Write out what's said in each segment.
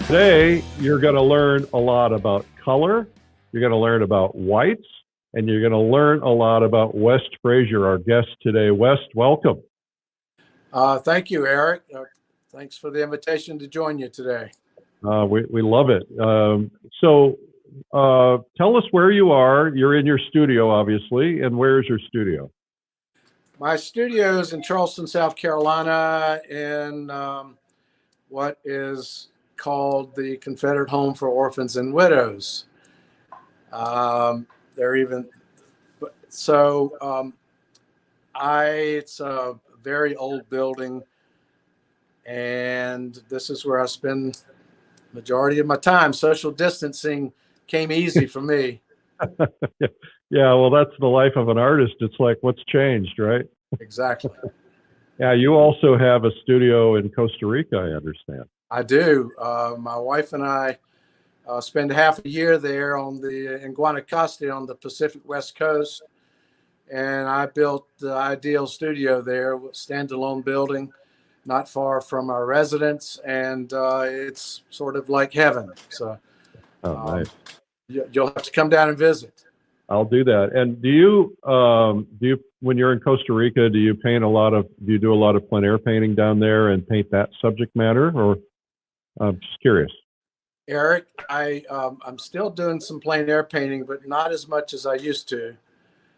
Today, you're going to learn a lot about color, you're going to learn about whites, and you're going to learn a lot about West Fraser, our guest today. West, welcome. Thank you, Eric. Thanks for the invitation to join you today. We love it. Tell us where you are. You're in your studio, obviously, and where's your studio? My studio is in Charleston, South Carolina, in what is called the Confederate Home for Orphans and Widows. It's a very old building, and this is where I spend majority of my time. Social distancing came easy for me. Yeah, well, that's the life of an artist. It's like, what's changed, right? Exactly. Yeah, you also have a studio in Costa Rica, I understand. I do. My wife and I spend half a year there in Guanacaste on the Pacific West Coast. And I built the ideal studio there, a standalone building not far from our residence. And it's sort of like heaven. So nice. You'll have to come down and visit. I'll do that. And do you, when you're in Costa Rica, do you do a lot of plein air painting down there and paint that subject matter, or I'm just curious? Eric, I'm still doing some plein air painting, but not as much as I used to.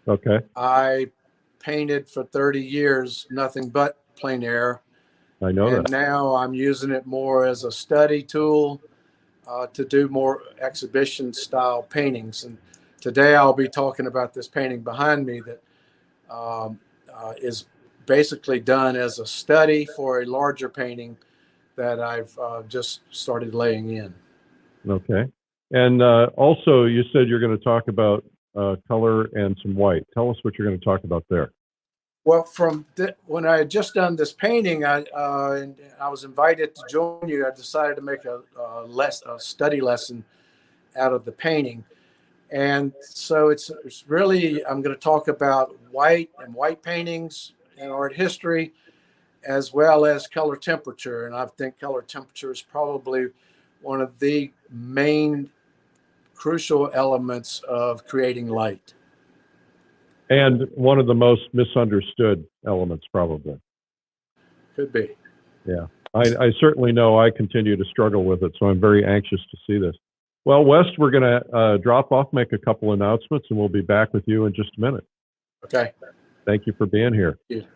Okay. I painted for 30 years, nothing but plein air. I know that. And now I'm using it more as a study tool to do more exhibition style paintings. And today I'll be talking about this painting behind me that is basically done as a study for a larger painting that I've just started laying in. Okay. And also, you said you're going to talk about color and some white. Tell us what you're going to talk about there. Well, when I had just done this painting, and I was invited to join you, I decided to make a study lesson out of the painting. And so it's really, I'm going to talk about white and white paintings and art history, as well as color temperature. And I think color temperature is probably one of the main crucial elements of creating light. And one of the most misunderstood elements, probably. Could be. Yeah. I certainly know I continue to struggle with it, so I'm very anxious to see this. Well, West, we're going to drop off, make a couple announcements, and we'll be back with you in just a minute. Okay. Thank you for being here. Thank you.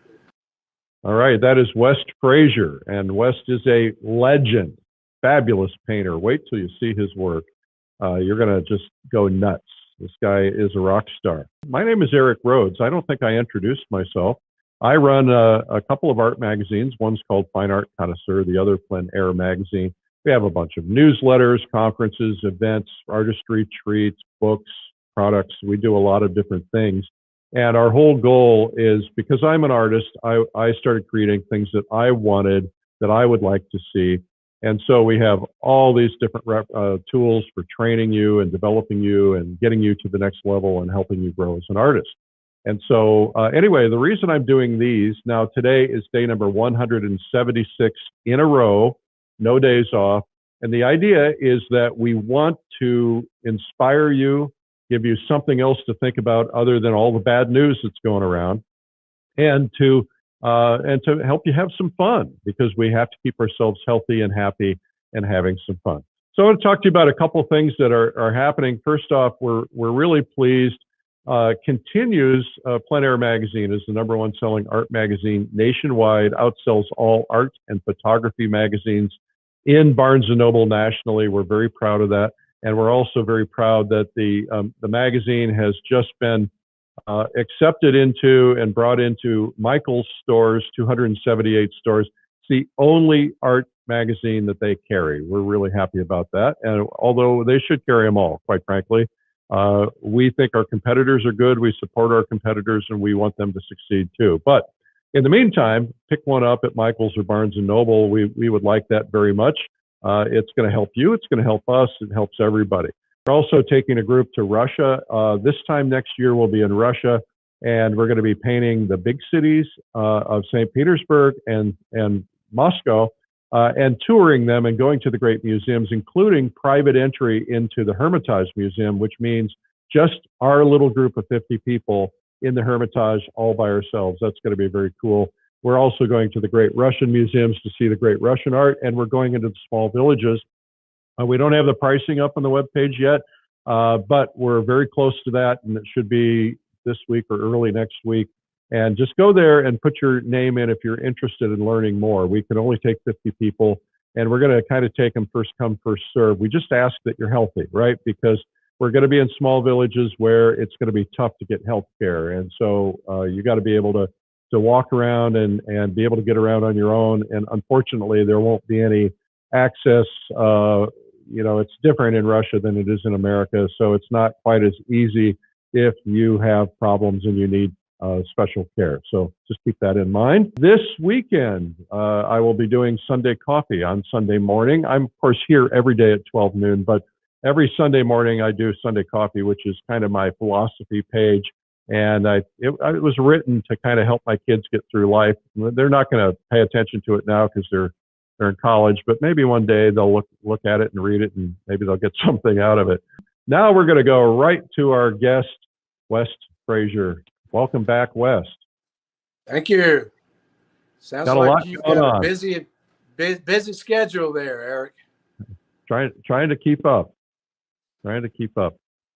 All right, that is West Fraser, and West is a legend, fabulous painter. Wait till you see his work. You're going to just go nuts. This guy is a rock star. My name is Eric Rhodes. I don't think I introduced myself. I run a couple of art magazines. One's called Fine Art Connoisseur, the other Plein Air magazine. We have a bunch of newsletters, conferences, events, artistry treats, books, products. We do a lot of different things. And our whole goal is, because I'm an artist, I started creating things that I wanted, that I would like to see. And so we have all these different tools for training you and developing you and getting you to the next level and helping you grow as an artist. And so anyway, the reason I'm doing these, now today is day number 176 in a row, no days off. And the idea is that we want to inspire you, give you something else to think about other than all the bad news that's going around, and to help you have some fun, because we have to keep ourselves healthy and happy and having some fun. So I want to talk to you about a couple of things that are happening. First off, we're really pleased. Continues Plein Air magazine is the #1 selling art magazine nationwide, outsells all art and photography magazines in Barnes & Noble nationally. We're very proud of that. And we're also very proud that the magazine has just been accepted into and brought into Michael's stores, 278 stores. It's the only art magazine that they carry. We're really happy about that. And although they should carry them all, quite frankly, we think our competitors are good. We support our competitors, and we want them to succeed too. But in the meantime, pick one up at Michael's or Barnes & Noble. We would like that very much. It's going to help you. It's going to help us. It helps everybody. We're also taking a group to Russia. This time next year, we'll be in Russia, and we're going to be painting the big cities of St. Petersburg and Moscow. and touring them and going to the great museums, including private entry into the Hermitage Museum, which means just our little group of 50 people in the Hermitage all by ourselves. That's going to be very cool. We're also going to the great Russian museums to see the great Russian art, and we're going into the small villages. We don't have the pricing up on the webpage yet, but we're very close to that, and it should be this week or early next week. And just go there and put your name in if you're interested in learning more. We can only take 50 people, and we're going to kind of take them first come, first serve. We just ask that you're healthy, right? Because we're going to be in small villages where it's going to be tough to get health care. And so you got to be able to walk around and be able to get around on your own. And unfortunately, there won't be any access. It's different in Russia than it is in America. So it's not quite as easy if you have problems and you need special care. So just keep that in mind. This weekend, I will be doing Sunday coffee on Sunday morning. I'm, of course, here every day at 12 noon, but every Sunday morning I do Sunday coffee, which is kind of my philosophy page. And it was written to kind of help my kids get through life. They're not going to pay attention to it now because they're in college, but maybe one day they'll look at it and read it, and maybe they'll get something out of it. Now we're going to go right to our guest, West Fraser. Welcome back, West. Thank you. Sounds got like you've got a busy schedule there, Eric. Trying to keep up.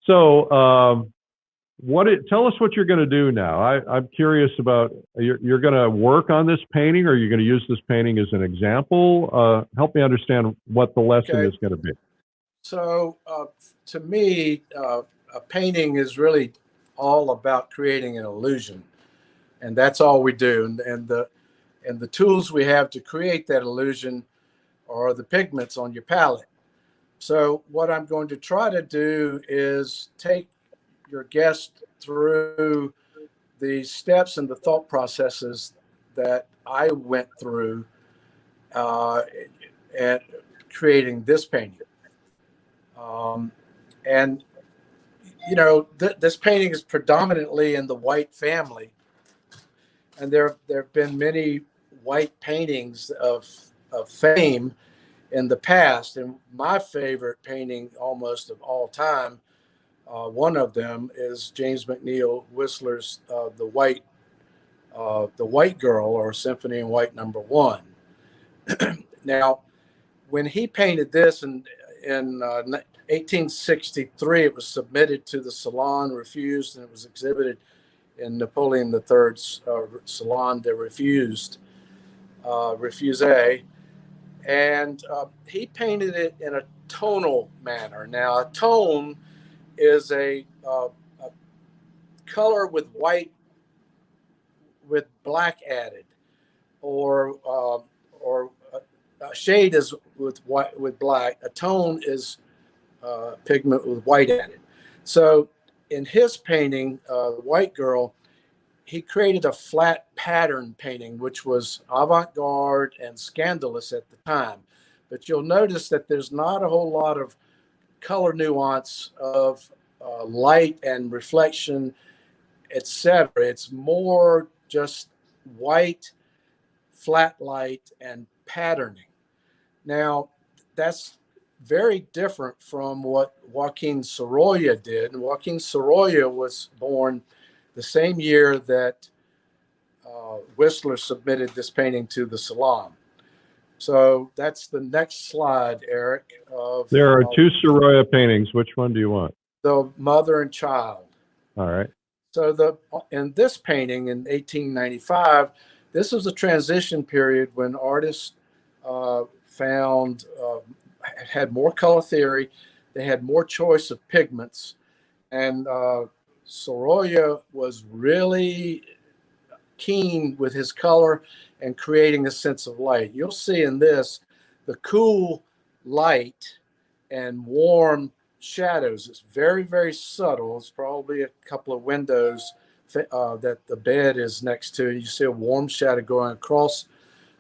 So, tell us what you're going to do now. I'm curious about, you're going to work on this painting, or you're going to use this painting as an example? Help me understand what the lesson is going to be. So, to me, a painting is really all about creating an illusion, and that's all we do. And the tools we have to create that illusion are the pigments on your palette. So what I'm going to try to do is take your guest through the steps and the thought processes that I went through at creating this painting. And this painting is predominantly in the white family, and there have been many white paintings of fame in the past. And my favorite painting almost of all time, one of them is James McNeill Whistler's the White Girl, or Symphony in White #1. Now, when he painted this in 1863, it was submitted to the Salon, refused, and it was exhibited in Napoleon III's Salon de Refuse. And he painted it in a tonal manner. Now, a tone is a color with white, with black added, or a shade is with white with black. A tone is pigment with white added. So, in his painting, The White Girl, he created a flat pattern painting, which was avant-garde and scandalous at the time. But you'll notice that there's not a whole lot of color nuance of light and reflection, etc. It's more just white, flat light, and patterning. Now, that's very different from what Joaquin Sorolla did. And Joaquin Sorolla was born the same year that Whistler submitted this painting to the Salon. So that's the next slide, Eric. There are two Sorolla paintings. Which one do you want? The mother and child. All right. So in this painting in 1895, this was a transition period when artists had more color theory. They had more choice of pigments, and Sorolla was really keen with his color and creating a sense of light. You'll see in this the cool light and warm shadows. It's very, very subtle. It's probably a couple of windows that the bed is next to. You see a warm shadow going across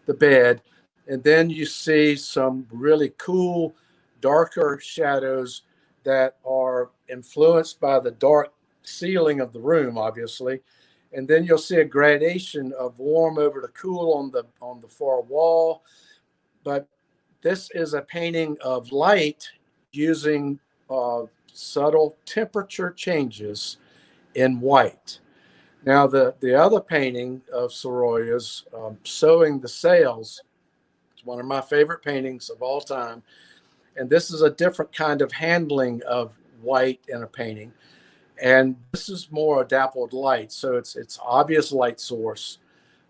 the bed, and then you see some really cool, darker shadows that are influenced by the dark ceiling of the room, obviously. And then you'll see a gradation of warm over to cool on the far wall. but this is a painting of light using subtle temperature changes in white. Now, the other painting of Soroya's, Sowing the Sails, is one of my favorite paintings of all time. And this is a different kind of handling of white in a painting. And this is more a dappled light. So it's obvious light source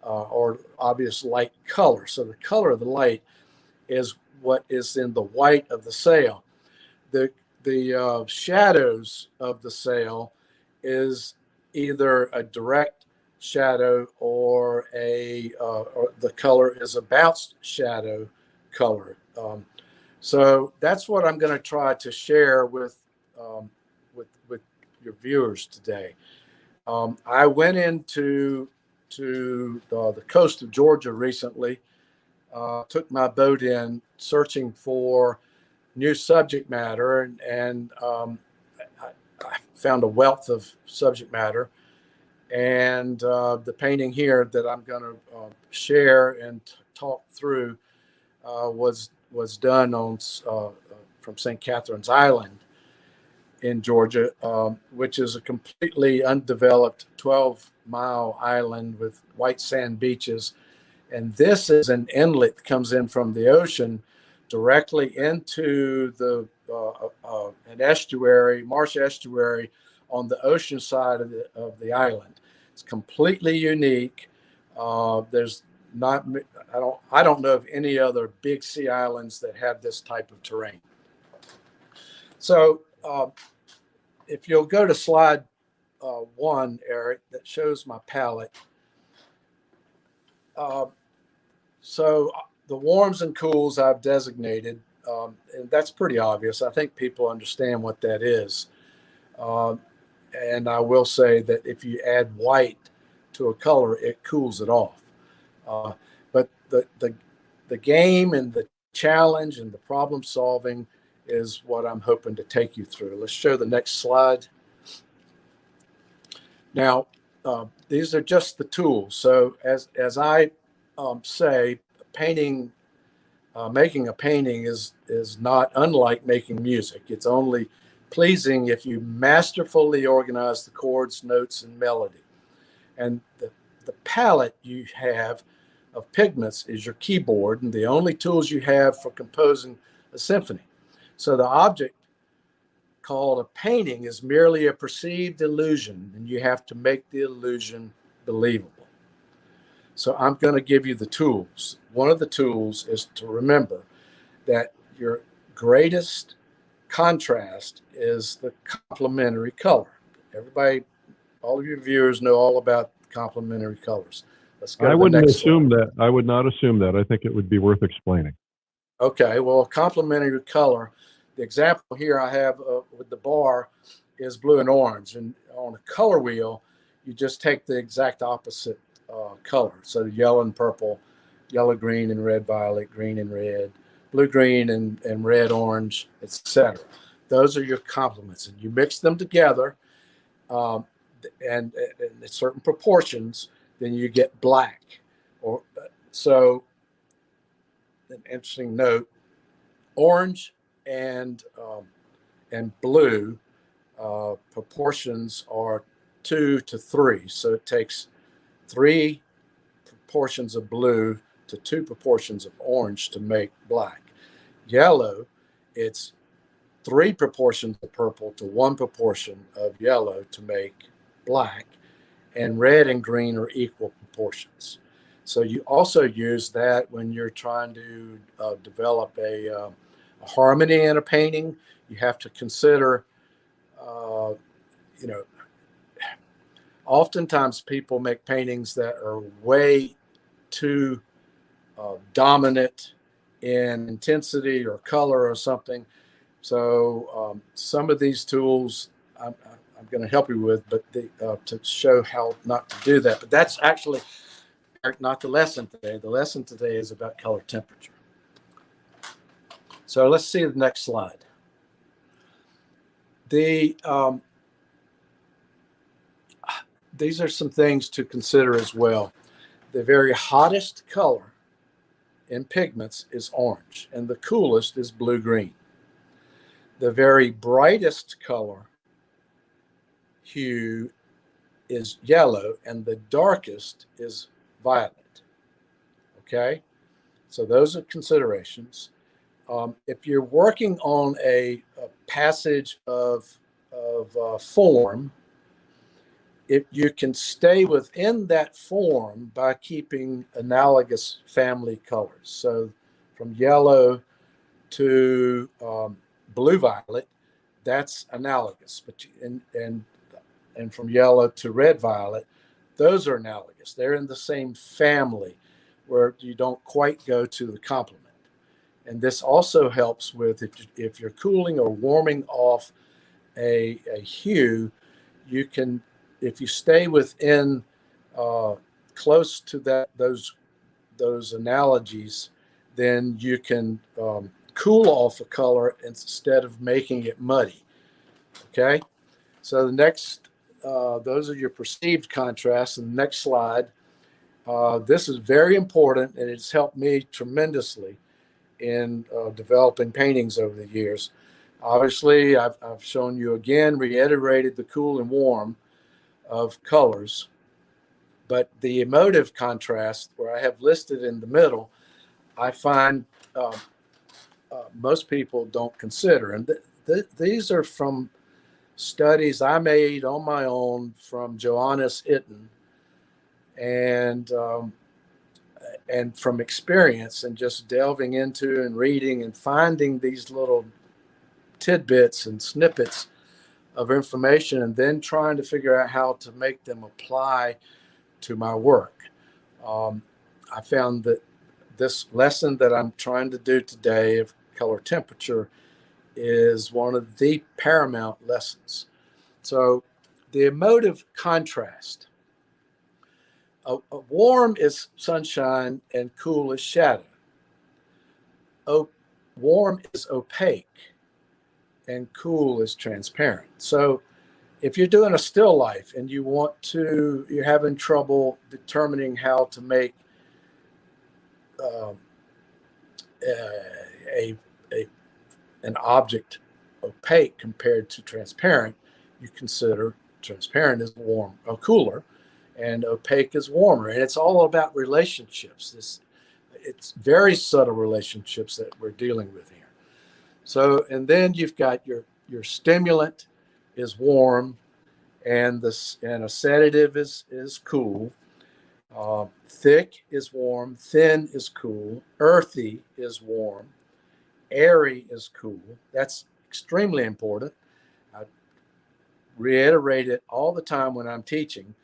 or obvious light color. So the color of the light is what is in the white of the sail. The shadows of the sail is either a direct shadow or or the color is a bounced shadow color. So that's what I'm going to try to share with your viewers today. I went into the coast of Georgia recently. Took my boat in searching for new subject matter, and I found a wealth of subject matter. And the painting here that I'm going to share and talk through was done on from St. Catherine's Island in Georgia, which is a completely undeveloped 12-mile island with white sand beaches. And this is an inlet that comes in from the ocean directly into an estuary, marsh estuary on the ocean side of the island. It's completely unique. There's not, I don't know of any other big sea islands that have this type of terrain. So if you'll go to slide 1, Eric, that shows my palette. So the warms and cools I've designated, and that's pretty obvious. I think people understand what that is. And I will say that if you add white to a color, it cools it off. But the game and the challenge and the problem solving is what I'm hoping to take you through. Let's show the next slide. Now, these are just the tools. So as I say, painting, making a painting is not unlike making music. It's only pleasing if you masterfully organize the chords, notes, and melody. And the palette you have of pigments is your keyboard and the only tools you have for composing a symphony. So the object called a painting is merely a perceived illusion, and you have to make the illusion believable. So I'm going to give you the tools. One of the tools is to remember that your greatest contrast is the complementary color. Everybody, all of your viewers know all about complementary colors. Let's go I to the wouldn't next assume slide. that. I would not assume that. I think it would be worth explaining. Okay, well, complementary color. The example here I have with the bar is blue and orange. And on a color wheel, you just take the exact opposite color. So yellow and purple, yellow, green, and red, violet, green and red, blue, green, and red, orange, etc. Those are your complements. And you mix them together and in certain proportions, then you get black. So an interesting note, orange and blue proportions are 2 to 3. So it takes 3 proportions of blue to 2 proportions of orange to make black. Yellow, it's 3 proportions of purple to 1 proportion of yellow to make black. And red and green are equal proportions. So you also use that when you're trying to develop a harmony in a painting. You have to consider, you know, oftentimes people make paintings that are way too dominant in intensity or color or something. So some of these tools I'm going to help you with, but to show how not to do that. But that's actually not the lesson today. The lesson today is about color temperature. So let's see the next slide. These are some things to consider as well. The very hottest color in pigments is orange, and the coolest is blue-green. The very brightest color hue is yellow, and the darkest is violet. Okay, so those are considerations. If you're working on a passage of form, if you can stay within that form by keeping analogous family colors. So from yellow to blue violet, that's analogous. But and from yellow to red violet, those are analogous. They're in the same family, where you don't quite go to the complement. And this also helps with if you're cooling or warming off a hue, you can, if you stay within close to those analogies, then you can cool off a color instead of making it muddy. Okay, so the next, those are your perceived contrasts. And the next slide, this is very important, and it's helped me tremendously in developing paintings over the years. Obviously, I've shown you again, reiterated the cool and warm of colors, but the emotive contrast, where I have listed in the middle, I find most people don't consider. And these are from studies I made on my own from Johannes Itten, and from experience and just delving into and reading and finding these little tidbits and snippets of information, and then trying to figure out how to make them apply to my work. I found that this lesson that I'm trying to do today of color temperature is one of the paramount lessons. So the emotive contrast. Warm is sunshine and cool is shadow. Warm is opaque and cool is transparent. So if you're doing a still life and you're having trouble determining how to make uh, an object opaque compared to transparent, you consider transparent is warm or cooler, and opaque is warmer. And it's all about relationships. It's very subtle relationships that we're dealing with here. So, and then you've got your stimulant is warm, and a sedative is cool. Thick is warm, thin is cool, earthy is warm, airy is cool. That's extremely important. I reiterate it all the time when I'm teaching.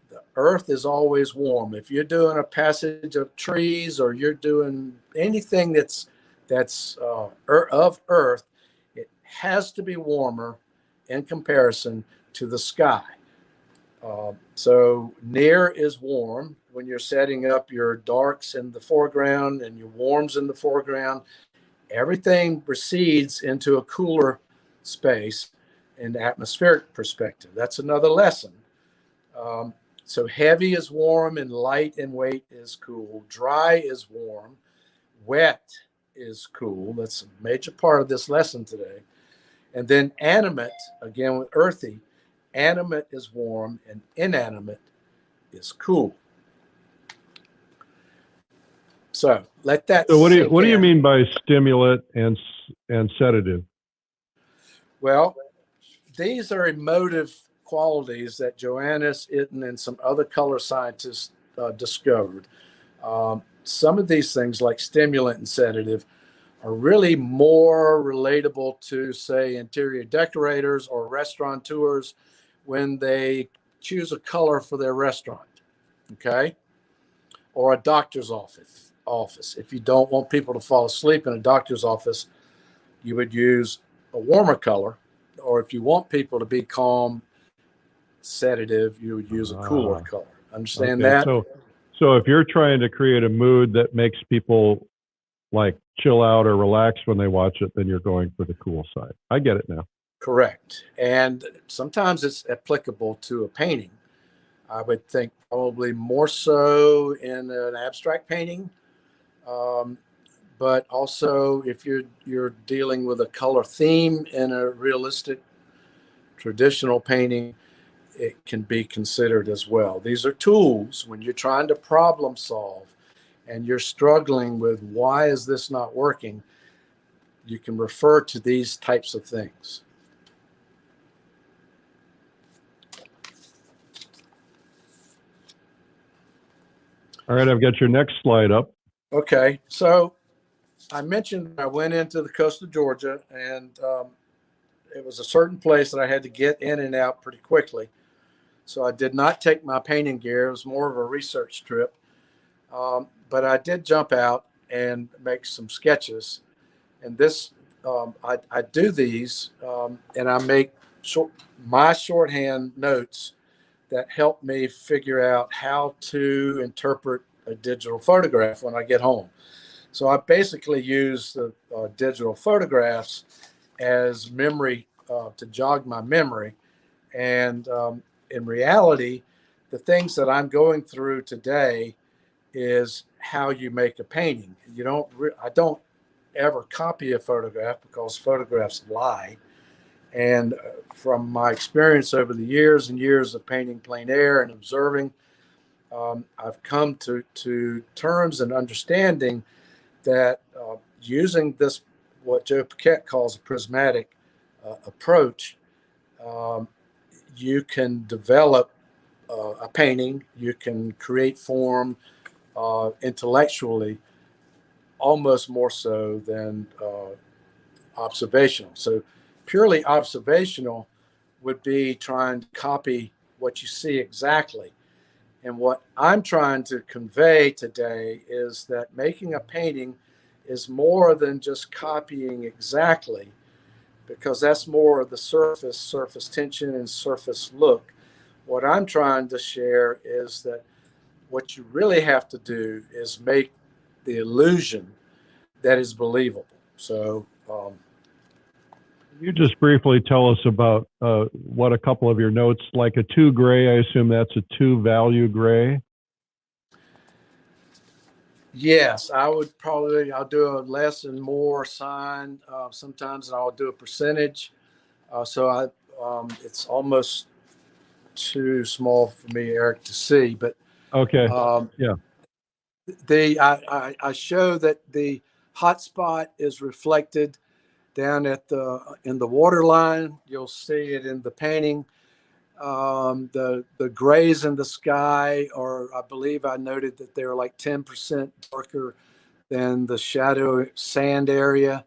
The earth is always warm. If you're doing a passage of trees or you're doing anything that's of earth, it has to be warmer in comparison to the sky. So near is warm when you're setting up your darks in the foreground and your warms in the foreground. Everything recedes into a cooler space in the atmospheric perspective. That's another lesson. So heavy is warm and light and weight is cool. Dry is warm. Wet is cool. That's a major part of this lesson today. And then animate, again with earthy, animate is warm and inanimate is cool. So let that So sink what do you in. mean by stimulant and sedative? Well, these are emotive qualities that Johannes Itten and some other color scientists discovered. Some of these things, like stimulant and sedative, are really more relatable to, say, interior decorators or restaurateurs when they choose a color for their restaurant, okay? Or a doctor's office. If you don't want people to fall asleep in a doctor's office, you would use a warmer color. Or if you want people to be calm, sedative, you would use a cooler color. Understand that? So if you're trying to create a mood that makes people like chill out or relax when they watch it, then you're going for the cool side. I get it now. Correct. And sometimes it's applicable to a painting. I would think probably more so in an abstract painting, Um, but also, if you're dealing with a color theme in a realistic traditional painting, it can be considered as well. These are tools when you're trying to problem solve and you're struggling with why is this not working. You can refer to these types of things. All right, I've got your next slide up. Okay, so I mentioned I went into the coast of Georgia, and it was a certain place that I had to get in and out pretty quickly. So I did not take my painting gear. It was more of a research trip. But I did jump out and make some sketches. And this, I do these, and I make my shorthand notes that help me figure out how to interpret a digital photograph when I get home. So I basically use the digital photographs as memory to jog my memory. And in reality, the things that I'm going through today is how you make a painting. I don't ever copy a photograph because photographs lie. And from my experience over the years and years of painting plein air and observing, I've come to terms and understanding that using this, what Joe Paquette calls a prismatic approach, um, you can develop a painting, you can create form intellectually, almost more so than observational. So, purely observational would be trying to copy what you see exactly. And what I'm trying to convey today is that making a painting is more than just copying exactly, because that's more of the surface tension and surface look. What I'm trying to share is that what you really have to do is make the illusion that is believable. So, Can you just briefly tell us about what a couple of your notes, like a 2 gray, I assume that's a 2 value gray? yes, I'll do a less and more sign sometimes, and I'll do a percentage. It's almost too small for me, Eric, to see. But Okay, um, yeah, I show that the hot spot is reflected down at in the water line. You'll see it in the painting. The grays in the sky are, I believe I noted that they're like 10% darker than the shadow sand area.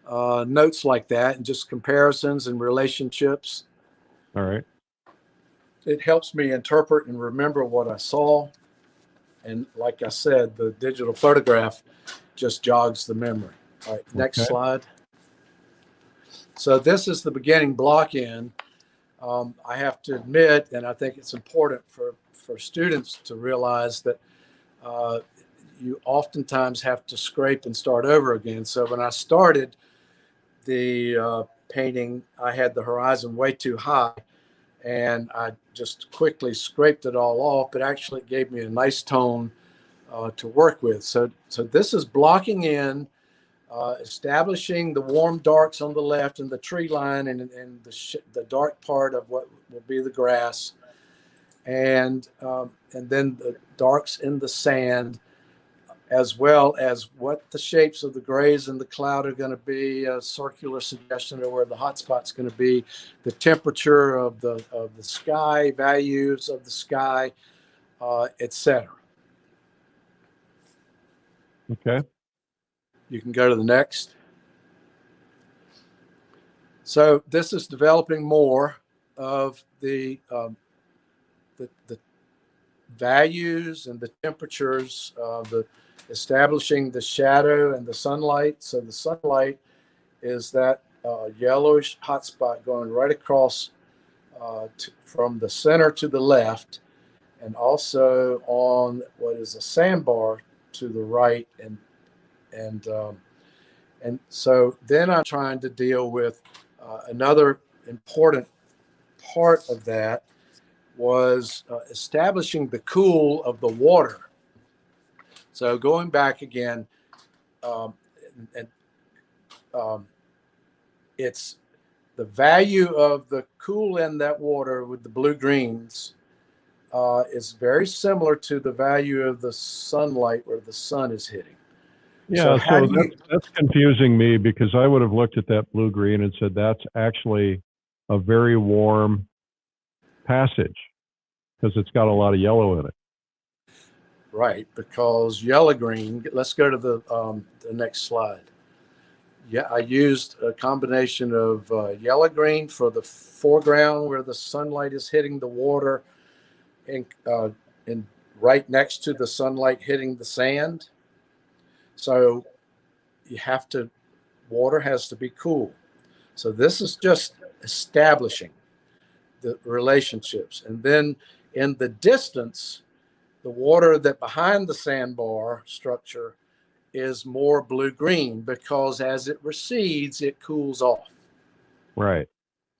Notes like that and just comparisons and relationships. all right. It helps me interpret and remember what I saw. And like I said, the digital photograph just jogs the memory. All right, next Okay. slide. So this is the beginning block in. I have to admit, and I think it's important for students to realize that uh, you oftentimes have to scrape and start over again. So when I started the painting, I had the horizon way too high, and I just quickly scraped it all off, but actually it gave me a nice tone to work with. So this is blocking in, establishing the warm darks on the left and the tree line and the dark part of what will be the grass, and then the darks in the sand, as well as what the shapes of the grays and the cloud are going to be, a circular suggestion of where the hot spot's going to be, the temperature of the sky, values of the sky, etc. Okay. You can go to the next. So this is developing more of the values and the temperatures of the establishing the shadow and the sunlight. So the sunlight is that yellowish hot spot going right across from the center to the left, and also on what is a sandbar to the right, and so then I'm trying to deal with another important part of that was establishing the cool of the water. So going back again, um, and, um, it's the value of the cool in that water with the blue greens is very similar to the value of the sunlight where the sun is hitting. So Yeah, how so do you? that's confusing me because I would have looked at that blue green and said that's actually a very warm passage because it's got a lot of yellow in it. Right, because yellow green. Let's go to the next slide. Yeah, I used a combination of yellow green for the foreground where the sunlight is hitting the water, and right next to the sunlight hitting the sand. So you have to water has to be cool. So this is just establishing the relationships, and then in the distance, the water that behind the sandbar structure is more blue green because as it recedes, it cools off. Right.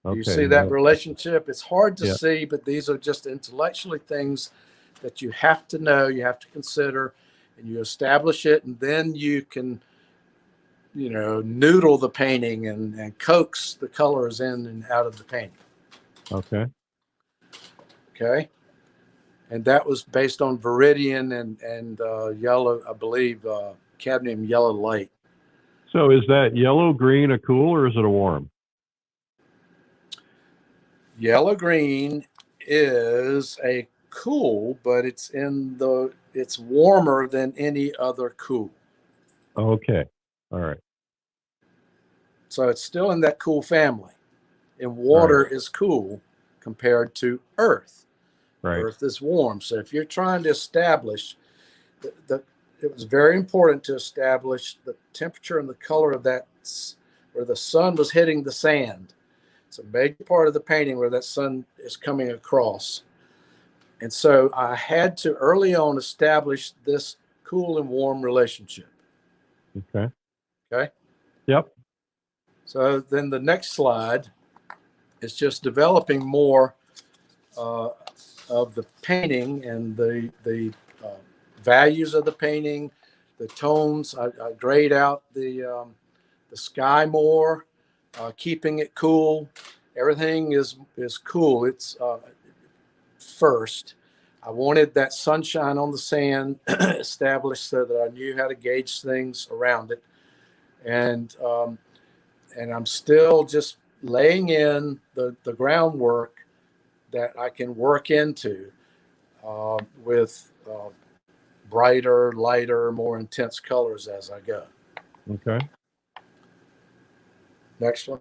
Do you Okay. see that relationship? It's hard to Yeah. see, but these are just intellectually things that you have to know, you have to consider, and you establish it, and then you can, noodle the painting and coax the colors in and out of the painting. Okay. Okay. And that was based on viridian and yellow, I believe, cadmium yellow light. So is that yellow green a cool or is it a warm? Yellow green is a cool, but it's warmer than any other cool. Okay. All right. So it's still in that cool family. And Right. water is cool compared to earth. Right. Earth is warm. So if you're trying to establish it was very important to establish the temperature and the color of that where the sun was hitting the sand. It's a major part of the painting where that sun is coming across. And so I had to early on establish this cool and warm relationship. Okay. Okay. Yep. So then the next slide is just developing more uh, of the painting and the values of the painting, the tones. I grayed out the sky more, keeping it cool. Everything is cool. It's first. I wanted that sunshine on the sand established so that I knew how to gauge things around it, and I'm still just laying in the groundwork that I can work into with brighter, lighter, more intense colors as I go. Okay. Next one.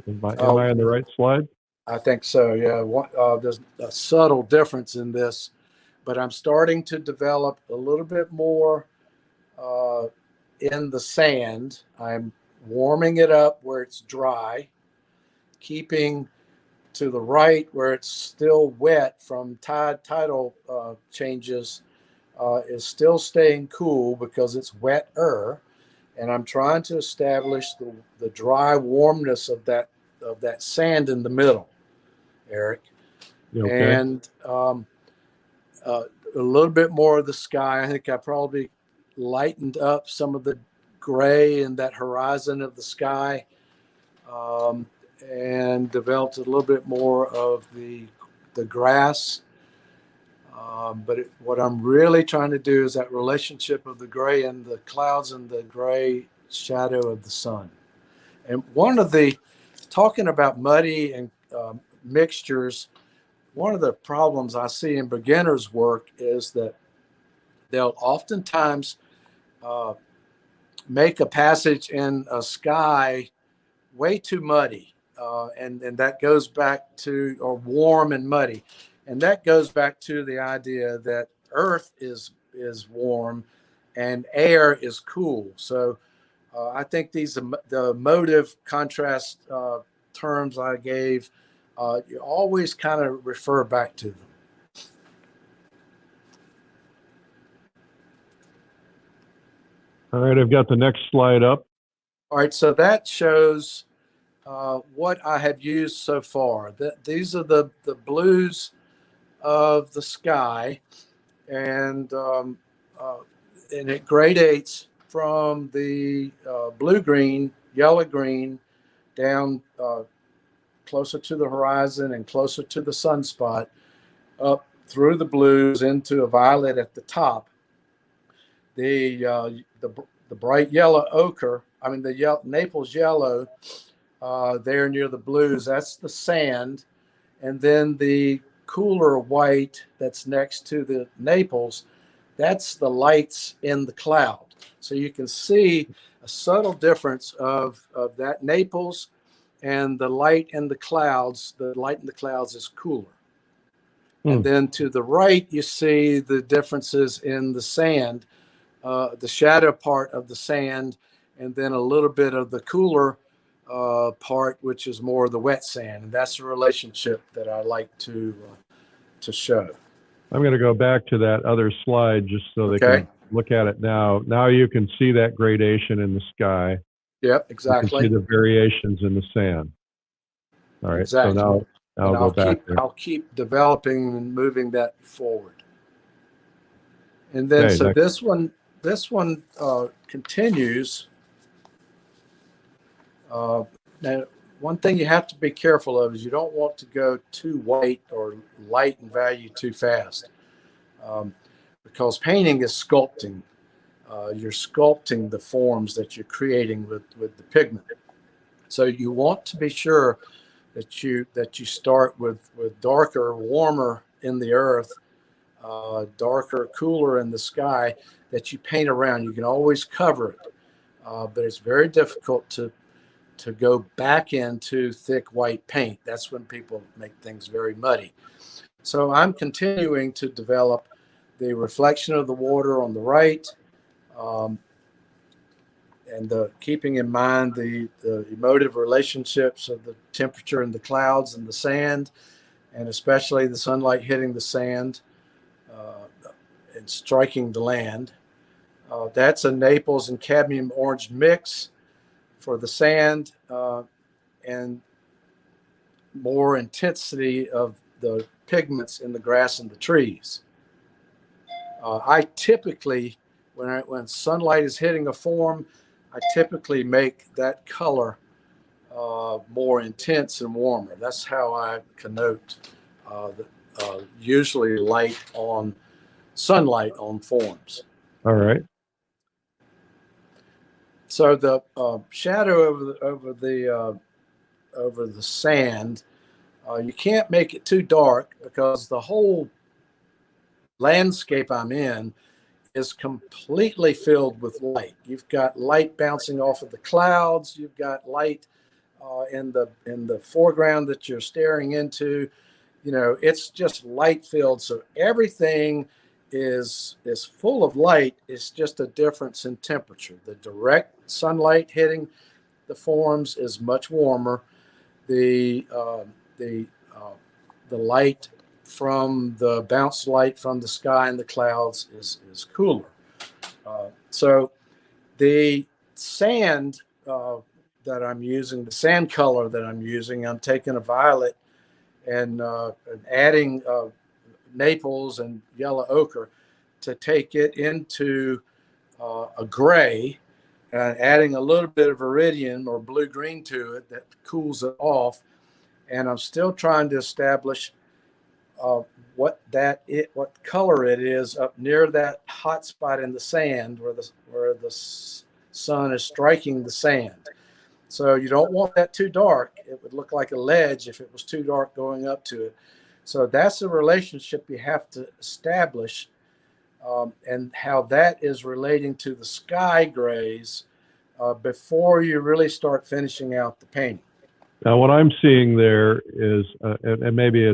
Am Oh, I on the right slide? I think so. Yeah. There's a subtle difference in this, but I'm starting to develop a little bit more uh, in the sand. I'm warming it up where it's dry, keeping to the right where it's still wet from tidal changes is still staying cool because it's wetter, and I'm trying to establish the dry warmness of that sand in the middle, Eric, You okay? and a little bit more of the sky. I think I probably lightened up some of the gray in that horizon of the sky, um, and developed a little bit more of the grass. But what I'm really trying to do is that relationship of the gray and the clouds and the gray shadow of the sun. And one of the talking about muddy and mixtures, one of the problems I see in beginners' work is that they'll oftentimes uh, make a passage in a sky way too muddy, and that goes back to or warm and muddy, and that goes back to the idea that Earth is warm and air is cool. So I think the emotive contrast terms I gave, you always kind of refer back to them. All right. I've got the next slide up. All right, so that shows what I have used so far. These are the blues of the sky, and and it gradates from the blue green, yellow green, down closer to the horizon and closer to the sunspot, up through the blues into a violet at the top. The bright yellow ochre, I mean the Naples yellow, there near the blues, that's the sand, and then the cooler white that's next to the Naples, that's the lights in the cloud. So you can see a subtle difference of that Naples and the light in the clouds. The light in the clouds is cooler. And then to the right, you see the differences in the sand, the shadow part of the sand, and then a little bit of the cooler part, which is more of the wet sand. And that's the relationship that I like to show. I'm going to go back to that other slide just so they Okay. can look at it now. Now you can see that gradation in the sky. Yep, You exactly. can see the variations in the sand. All right. Exactly. So now I'll go back there. I'll keep developing and moving that forward. And then, Okay, so this one continues. Now, one thing you have to be careful of is you don't want to go too white or light in value too fast, because painting is sculpting. You're sculpting the forms that you're creating with the pigment. So you want to be sure that you start with darker, warmer in the earth, darker, cooler in the sky, that you paint around. You can always cover it, but it's very difficult to go back into thick white paint. That's when people make things very muddy. So I'm continuing to develop the reflection of the water on the right, and keeping in mind the emotive relationships of the temperature in the clouds and the sand, and especially the sunlight hitting the sand and striking the land. That's a Naples and cadmium orange mix for the sand, and more intensity of the pigments in the grass and the trees. I typically, when sunlight is hitting a form, I typically make that color more intense and warmer. That's how I connote usually sunlight on forms. All right. So the shadow over the sand, you can't make it too dark because the whole landscape I'm in is completely filled with light. You've got light bouncing off of the clouds. You've got light in the foreground that you're staring into. You know, it's just light filled. So everything is full of light. It's just a difference in temperature. The direct sunlight hitting the forms is much warmer. The light from the bounce light from the sky and the clouds is cooler. So the sand that I'm using, the sand color that I'm using, I'm taking a violet and adding Naples and yellow ochre to take it into a gray, and adding a little bit of iridium or blue green to it that cools it off. And I'm still trying to establish what color it is up near that hot spot in the sand where the sun is striking the sand. So you don't want that too dark. It would look like a ledge if it was too dark going up to it. So that's a relationship you have to establish, and how that is relating to the sky grays before you really start finishing out the painting. Now, what I'm seeing there is, and maybe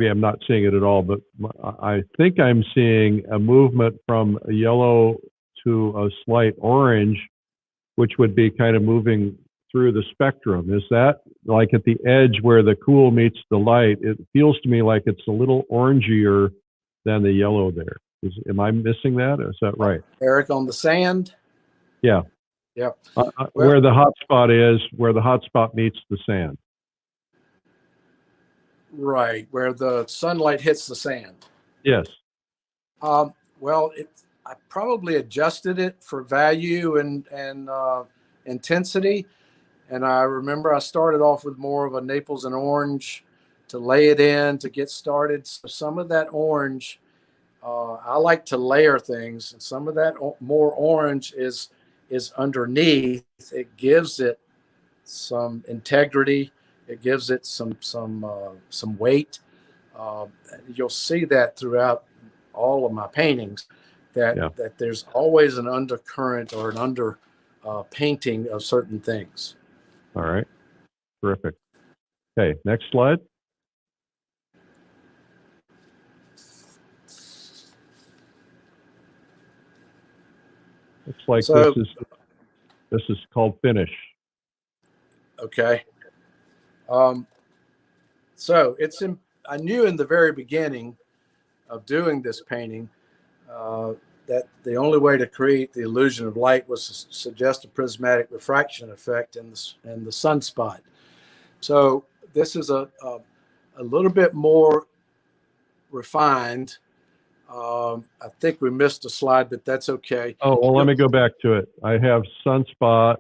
I'm not seeing it at all, but I think I'm seeing a movement from a yellow to a slight orange, which would be kind of moving through the spectrum. Is that like at the edge where the cool meets the light? It feels to me like it's a little orangier than the yellow there. Am I missing that? Or is that right? Eric, on the sand? Yeah. Yeah. Well, Where the hot spot is, where the hot spot meets the sand. right, where the sunlight hits the sand. Yes. Well, I probably adjusted it for value and intensity. And I remember I started off with more of a Naples and orange to lay it in to get started. So some of that orange, I like to layer things, and some of that more orange is underneath. It gives it some integrity. It gives it some weight. Uh, you'll see that throughout all of my paintings, Yeah. that there's always an undercurrent or an under painting of certain things. All right. Terrific. Okay. Next slide. Looks like So, this is called finish. okay. Um, so I knew in the very beginning of doing this painting uh, that the only way to create the illusion of light was to suggest a prismatic refraction effect in the sunspot. So this is a little bit more refined. I think we missed a slide, but that's okay. Oh, well, let me go back to it. I have sunspot.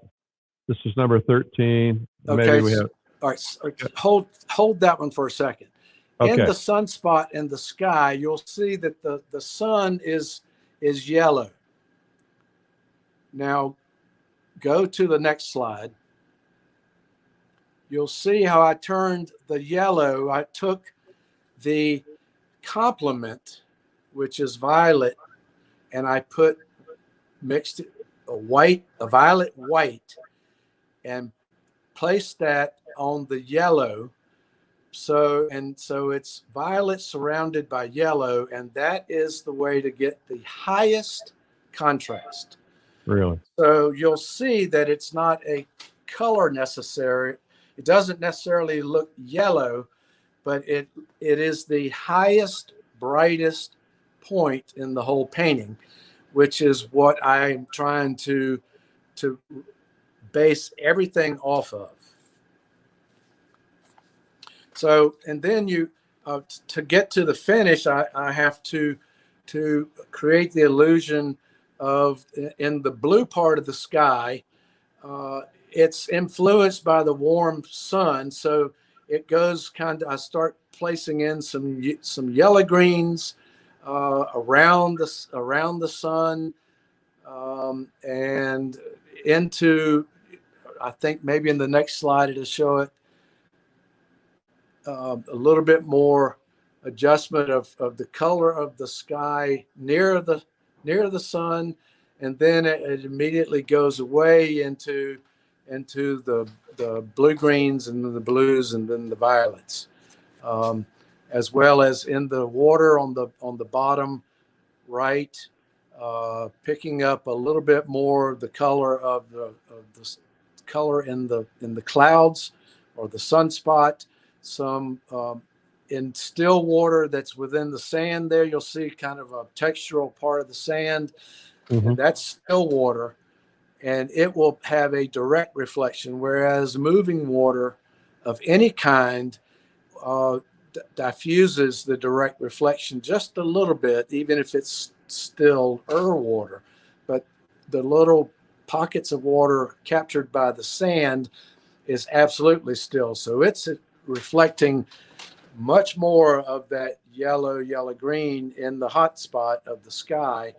This is number 13. Maybe Okay. we have. All right. Hold that one for a second. In Okay. the sunspot in the sky, you'll see that the sun is yellow. Now go to the next slide. You'll see how I turned the yellow. I took the complement, which is violet, and I mixed a violet white, and placed that on the yellow. So it's violet surrounded by yellow, and that is the way to get the highest contrast. Really. So you'll see that it's not a color necessary. It doesn't necessarily look yellow, but it is the highest, brightest point in the whole painting, which is what I'm trying to base everything off of. So, and then to get to the finish, I have to create the illusion of, in the blue part of the sky, it's influenced by the warm sun. So it goes I start placing in some yellow greens around the sun, and into, I think maybe in the next slide it'll show it, a little bit more adjustment of the color of the sky near the sun, and then it immediately goes away into the blue greens and the blues and then the violets, as well as in the water on the bottom right, picking up a little bit more of the color of the color in the clouds or the sunspot. Some in still water that's within the sand there, you'll see kind of a textural part of the sand, Mm-hmm. and that's still water, and it will have a direct reflection, whereas moving water of any kind diffuses the direct reflection just a little bit, even if it's still water. But the little pockets of water captured by the sand is absolutely still. So it's reflecting much more of that yellow green in the hot spot of the sky,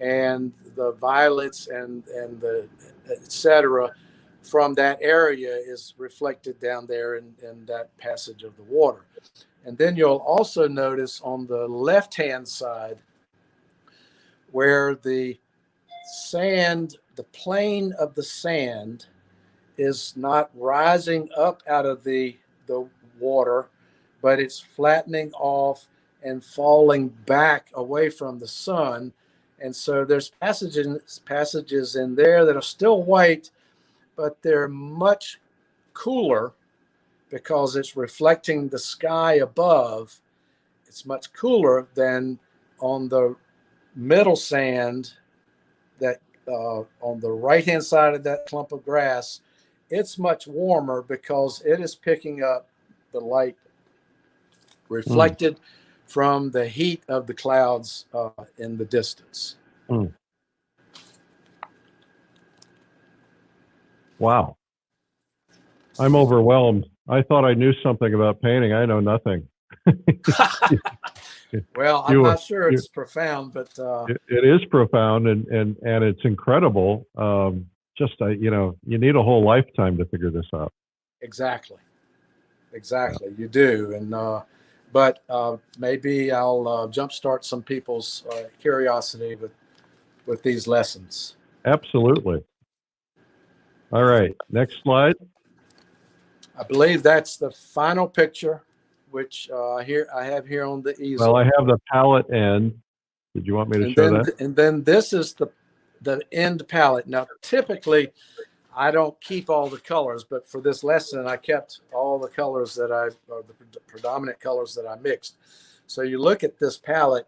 and the violets and the etc. from that area is reflected down there in that passage of the water. And then you'll also notice on the left-hand side where the sand, the plane of the sand is not rising up out of the water, but it's flattening off and falling back away from the sun. And so there's passages in there that are still white, but they're much cooler because it's reflecting the sky above. It's much cooler than on the middle sand that on the right-hand side of that clump of grass, it's much warmer because it is picking up the light Mm, reflected from the heat of the clouds in the distance. mm. Wow. I'm overwhelmed. I thought I knew something about painting. I know nothing. Well, I'm You, not sure you, it's profound, but it is profound and it's incredible. Just, you need a whole lifetime to figure this out. exactly, Yeah, exactly, you do. And but maybe I'll jumpstart some people's curiosity with these lessons. absolutely. All right. Next slide. I believe that's the final picture, which here I have here on the Well, I easel. have the palette end. Did you want me to show that? And then this is the end palette. Now, typically, I don't keep all the colors, but for this lesson, I kept all the colors or the predominant colors that I mixed. So you look at this palette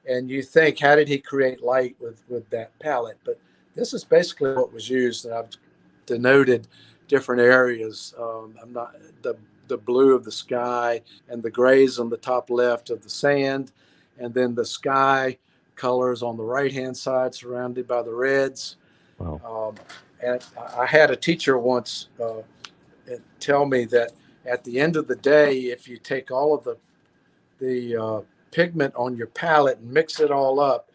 and you think, how did he create light with that palette? But this is basically what was used, and I've denoted different areas. I'm not the blue of the sky and the grays on the top left of the sand, and then the sky colors on the right hand side surrounded by the reds. Wow. Um, and I had a teacher once tell me that at the end of the day, if you take all of the pigment on your palette and mix it all up,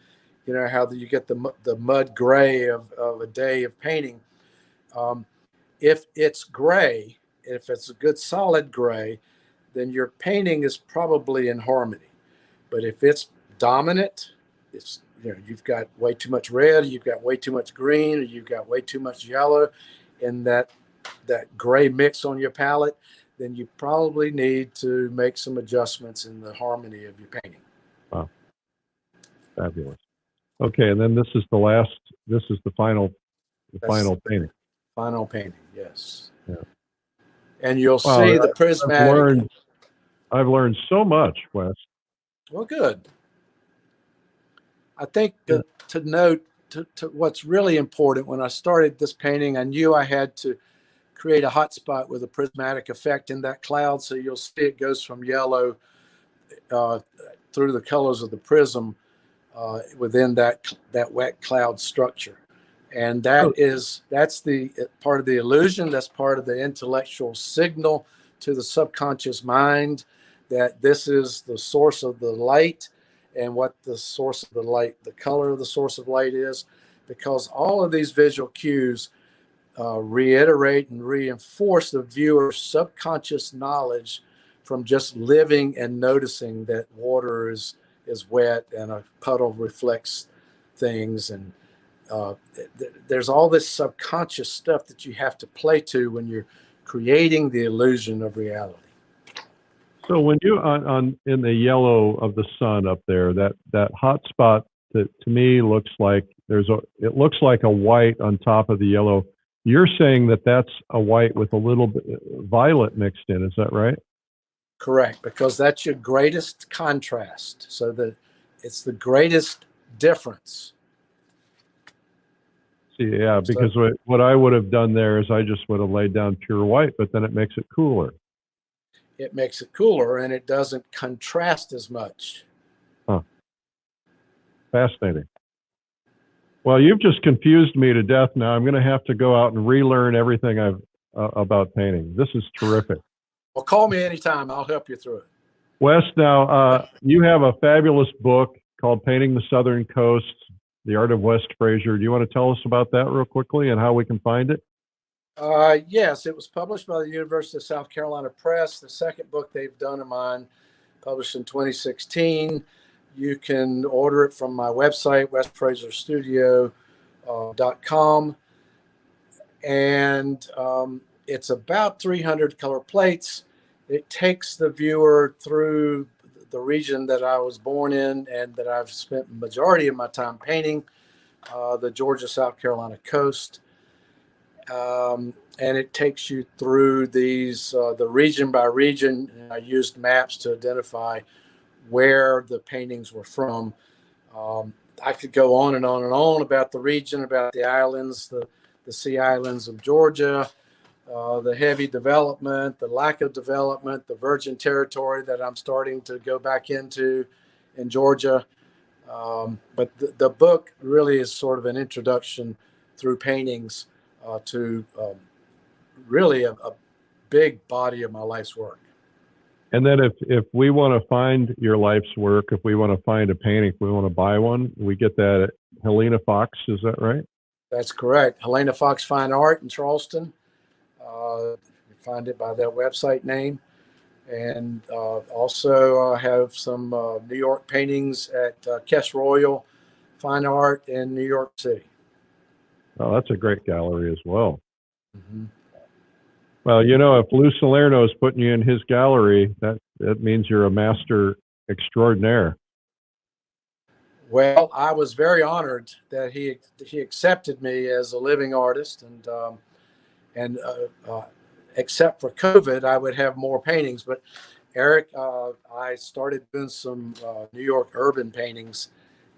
you know how you get the mud gray of a day of painting. Um, if it's gray, if it's a good solid gray, then your painting is probably in harmony. But if it's dominant, it's you've got way too much red, you've got way too much green, or you've got way too much yellow in that gray mix on your palette, then you probably need to make some adjustments in the harmony of your painting. Wow. Fabulous. Okay. And then this is the That's final painting. final painting, yes. Yeah. And you'll Wow. see the I've prismatic. learned, I've learned so much, Wes. Well, good. I think Yeah. to note to what's really important, when I started this painting, I knew I had to create a hot spot with a prismatic effect in that cloud. So you'll see it goes from yellow uh, through the colors of the prism within that wet cloud structure. And Oh, that's the part of the illusion. That's part of the intellectual signal to the subconscious mind that this is the source of the light and what the source of the light, the color of the source of light is, because all of these visual cues reiterate and reinforce the viewer's subconscious knowledge from just living and noticing that water is wet and a puddle reflects things. And there's all this subconscious stuff that you have to play to when you're creating the illusion of reality. so when you on in the yellow of the sun up there, that hot spot that to me looks like it looks like a white on top of the yellow. You're saying that that's a white with a little bit violet mixed in. Is that right? Correct, because that's your greatest contrast. So it's the greatest difference. See, yeah, So because what I would have done there is I just would have laid down pure white, but then it makes it cooler. it makes it cooler and it doesn't contrast as much. Huh. Fascinating. Well, you've just confused me to death now. I'm going to have to go out and relearn everything I've about painting. This is terrific. Well, call me anytime. I'll help you through it. Wes, now you have a fabulous book called Painting the Southern Coast, The Art of West Fraser. Do you want to tell us about that real quickly and how we can find it? Yes, it was published by the University of South Carolina Press. The second book they've done of mine, published in 2016. You can order it from my website, westfraserstudio.com. And it's about 300 color plates. It takes the viewer through the region that I was born in and that I've spent the majority of my time painting, the Georgia, South Carolina coast. And it takes you through the region by region. And I used maps to identify where the paintings were from. I could go on and on and on about the region, about the islands, the sea islands of Georgia, the heavy development, the lack of development, the virgin territory that I'm starting to go back into in Georgia. But the book really is sort of an introduction through paintings to really a big body of my life's work. And then if we want to find your life's work, if we want to find a painting, if we want to buy one, we get that at Helena Fox. Is that right? That's correct. Helena Fox Fine Art in Charleston. You find it by their website name. And also have some New York paintings at Kess Royal Fine Art in New York City. Oh, that's a great gallery as well. Mm-hmm. Well, you know, if Lou Salerno is putting you in his gallery, that means you're a master extraordinaire. Well, I was very honored that he accepted me as a living artist, and except for COVID, I would have more paintings. But Eric, I started doing some New York urban paintings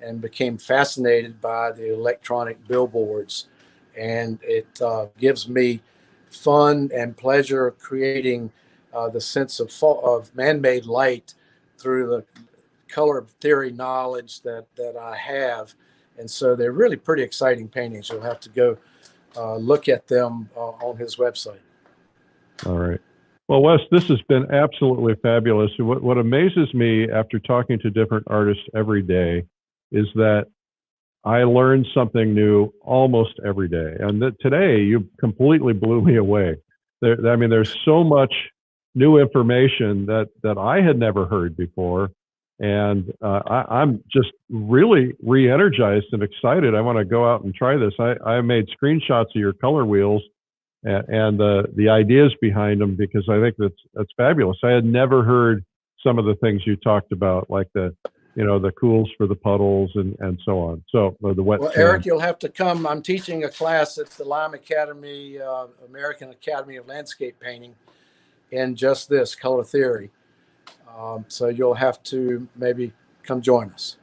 and became fascinated by the electronic billboards, and it gives me fun and pleasure creating the sense of man-made light through the color theory knowledge that I have. And so they're really pretty exciting paintings. You'll have to go look at them on his website. All right. Well, Wes, this has been absolutely fabulous. What amazes me after talking to different artists every day is that I learn something new almost every day. And today you completely blew me away. I mean, there's so much new information that I had never heard before. And I'm just really re-energized and excited. I want to go out and try this. I made screenshots of your color wheels and the ideas behind them because I think that's fabulous. I had never heard some of the things you talked about, like the cools for the puddles and so on. So the wet. Well, Eric, you'll have to come. I'm teaching a class at the Lime Academy, American Academy of Landscape Painting, in just this color theory. So you'll have to maybe come join us.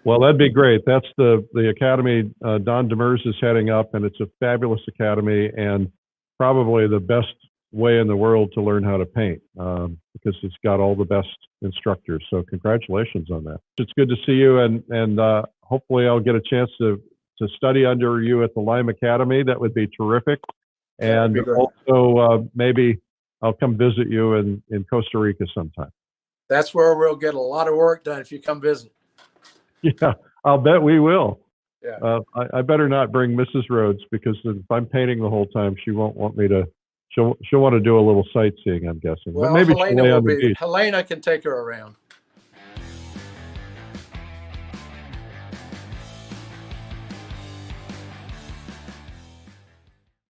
Well, that'd be great. That's the academy Don Demers is heading up, and it's a fabulous academy and probably the best way in the world to learn how to paint because it's got all the best instructors. So congratulations on that. It's good to see you, and hopefully I'll get a chance to study under you at the Lime Academy. That would be terrific. And also maybe I'll come visit you in Costa Rica sometime. That's where we'll get a lot of work done if you come visit. Yeah, I'll bet we will. Yeah. I better not bring Mrs. Rhodes because if I'm painting the whole time, she won't want me to. She'll want to do a little sightseeing, I'm guessing. Well, but maybe Helena Helena can take her around.